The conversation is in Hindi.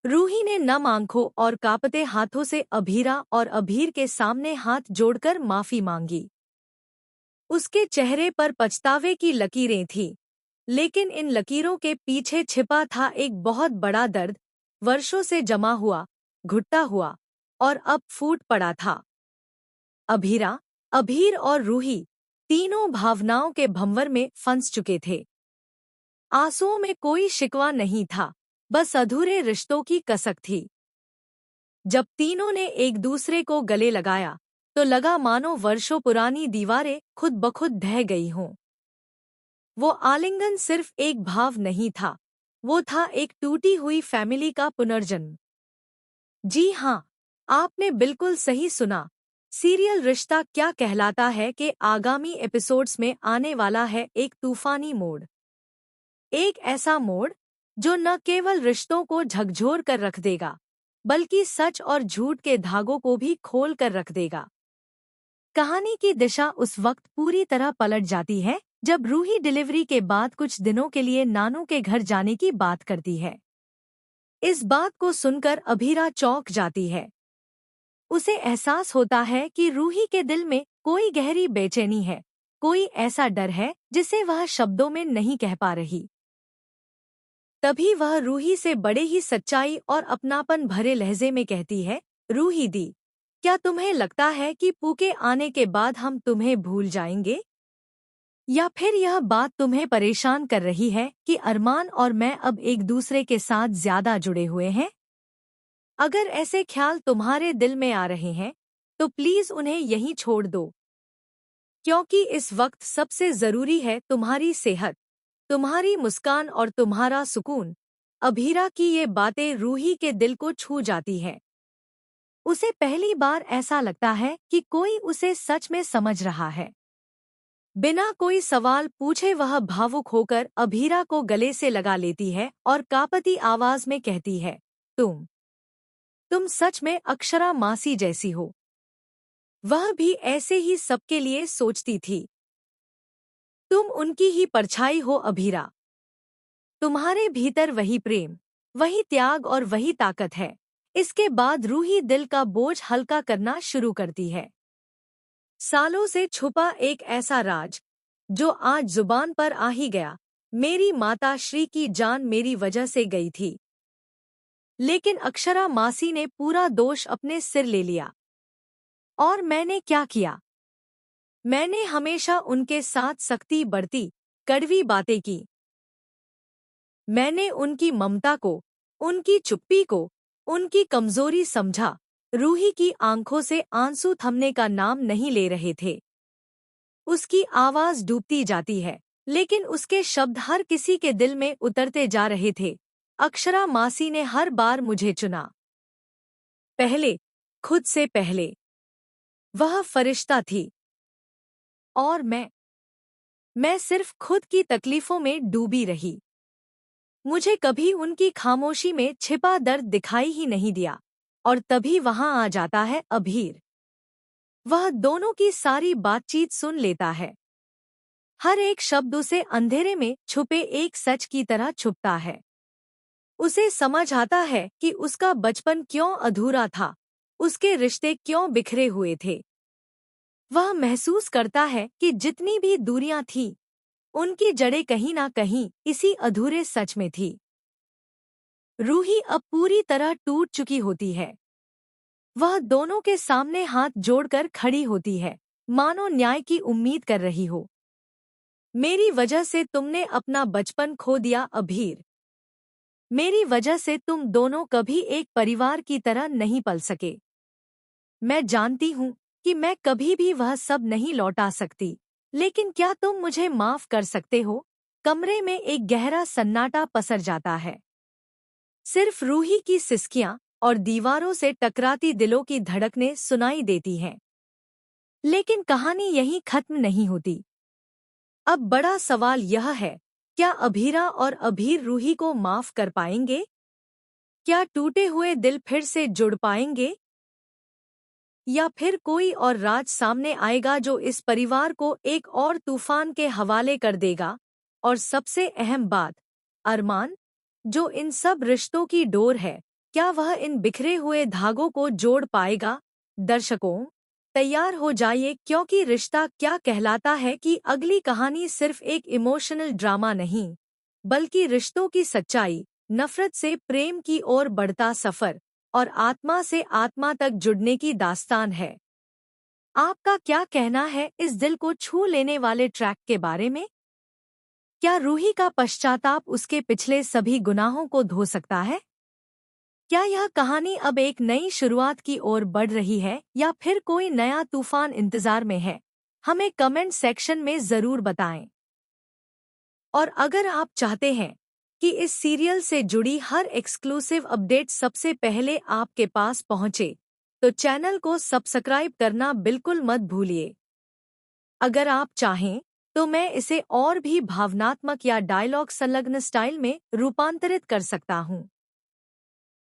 रूही ने नम आंखों और कांपते हाथों से अभीरा और अभीर के सामने हाथ जोड़कर माफी मांगी। उसके चेहरे पर पछतावे की लकीरें थीं, लेकिन इन लकीरों के पीछे छिपा था एक बहुत बड़ा दर्द, वर्षों से जमा हुआ, घुटता हुआ और अब फूट पड़ा था। अभीरा, अभीर और रूही तीनों भावनाओं के भंवर में फंस चुके थे। आंसुओं में कोई शिकवा नहीं था, बस अधूरे रिश्तों की कसक थी। जब तीनों ने एक दूसरे को गले लगाया, तो लगा मानो वर्षों पुरानी दीवारें खुद ब खुद ढह गई हों। वो आलिंगन सिर्फ एक भाव नहीं था, वो था एक टूटी हुई फैमिली का पुनर्जन्म। जी हाँ, आपने बिल्कुल सही सुना। सीरियल रिश्ता क्या कहलाता है के आगामी एपिसोड्स में आने वाला है एक तूफानी मोड़। एक ऐसा मोड़ जो न केवल रिश्तों को झकझोर कर रख देगा, बल्कि सच और झूठ के धागों को भी खोल कर रख देगा। कहानी की दिशा उस वक्त पूरी तरह पलट जाती है जब रूही डिलीवरी के बाद कुछ दिनों के लिए नानू के घर जाने की बात करती है। इस बात को सुनकर अभीरा चौंक जाती है। उसे एहसास होता है कि रूही के दिल में कोई गहरी बेचैनी है, कोई ऐसा डर है जिसे वह शब्दों में नहीं कह पा रही। तभी वह रूही से बड़े ही सच्चाई और अपनापन भरे लहजे में कहती है, रूही दी, क्या तुम्हें लगता है कि पू के आने के बाद हम तुम्हें भूल जाएंगे? या फिर यह बात तुम्हें परेशान कर रही है कि अरमान और मैं अब एक दूसरे के साथ ज्यादा जुड़े हुए हैं? अगर ऐसे ख्याल तुम्हारे दिल में आ रहे हैं, तो प्लीज उन्हें यहीं छोड़ दो, क्योंकि इस वक्त सबसे जरूरी है तुम्हारी सेहत, तुम्हारी मुस्कान और तुम्हारा सुकून। अभीरा की ये बातें रूही के दिल को छू जाती है। उसे पहली बार ऐसा लगता है कि कोई उसे सच में समझ रहा है। बिना कोई सवाल पूछे वह भावुक होकर अभीरा को गले से लगा लेती है और कांपती आवाज में कहती है, तुम सच में अक्षरा मासी जैसी हो। वह भी ऐसे ही सबके लिए सोचती थी। तुम उनकी ही परछाई हो अभीरा। तुम्हारे भीतर वही प्रेम, वही त्याग और वही ताकत है। इसके बाद रूही दिल का बोझ हल्का करना शुरू करती है। सालों से छुपा एक ऐसा राज जो आज जुबान पर आ ही गया। मेरी माता श्री की जान मेरी वजह से गई थी, लेकिन अक्षरा मासी ने पूरा दोष अपने सिर ले लिया। और मैंने क्या किया? मैंने हमेशा उनके साथ सख्ती बरती, कड़वी बातें की। मैंने उनकी ममता को, उनकी चुप्पी को, उनकी कमजोरी समझा। रूही की आंखों से आंसू थमने का नाम नहीं ले रहे थे। उसकी आवाज डूबती जाती है, लेकिन उसके शब्द हर किसी के दिल में उतरते जा रहे थे। अक्षरा मासी ने हर बार मुझे चुना। पहले, खुद से पहले। वह फरिश्ता थी। और मैं सिर्फ खुद की तकलीफों में डूबी रही। मुझे कभी उनकी खामोशी में छिपा दर्द दिखाई ही नहीं दिया। और तभी वहां आ जाता है अभीर। वह दोनों की सारी बातचीत सुन लेता है। हर एक शब्द उसे अंधेरे में छुपे एक सच की तरह छुपता है। उसे समझ आता है कि उसका बचपन क्यों अधूरा था, उसके रिश्ते क्यों बिखरे हुए थे। वह महसूस करता है कि जितनी भी दूरियां थीं, उनकी जड़ें कहीं ना कहीं इसी अधूरे सच में थी। रूही अब पूरी तरह टूट चुकी होती है। वह दोनों के सामने हाथ जोड़कर खड़ी होती है, मानो न्याय की उम्मीद कर रही हो। मेरी वजह से तुमने अपना बचपन खो दिया अभीर। मेरी वजह से तुम दोनों कभी एक परिवार की तरह नहीं पल सके। मैं जानती हूँ कि मैं कभी भी वह सब नहीं लौटा सकती, लेकिन क्या तुम मुझे माफ कर सकते हो? कमरे में एक गहरा सन्नाटा पसर जाता है। सिर्फ रूही की सिसकियां और दीवारों से टकराती दिलों की धड़कनें सुनाई देती हैं। लेकिन कहानी यहीं खत्म नहीं होती। अब बड़ा सवाल यह है, क्या अभीरा और अभीर रूही को माफ कर पाएंगे? क्या टूटे हुए दिल फिर से जुड़ पाएंगे? या फिर कोई और राज सामने आएगा जो इस परिवार को एक और तूफान के हवाले कर देगा? और सबसे अहम बात, अरमान, जो इन सब रिश्तों की डोर है, क्या वह इन बिखरे हुए धागों को जोड़ पाएगा? दर्शकों, तैयार हो जाइए, क्योंकि रिश्ता क्या कहलाता है कि अगली कहानी सिर्फ एक इमोशनल ड्रामा नहीं, बल्कि रिश्तों की सच्चाई, नफरत से प्रेम की ओर बढ़ता सफर और आत्मा से आत्मा तक जुड़ने की दास्तान है। आपका क्या कहना है इस दिल को छू लेने वाले ट्रैक के बारे में? क्या रूही का पश्चाताप उसके पिछले सभी गुनाहों को धो सकता है? क्या यह कहानी अब एक नई शुरुआत की ओर बढ़ रही है या फिर कोई नया तूफान इंतजार में है? हमें कमेंट सेक्शन में जरूर बताएं। और अगर आप चाहते हैं कि इस सीरियल से जुड़ी हर एक्सक्लूसिव अपडेट सबसे पहले आपके पास पहुंचे, तो चैनल को सब्सक्राइब करना बिल्कुल मत भूलिए। अगर आप चाहें तो मैं इसे और भी भावनात्मक या डायलॉग संलग्न स्टाइल में रूपांतरित कर सकता हूं।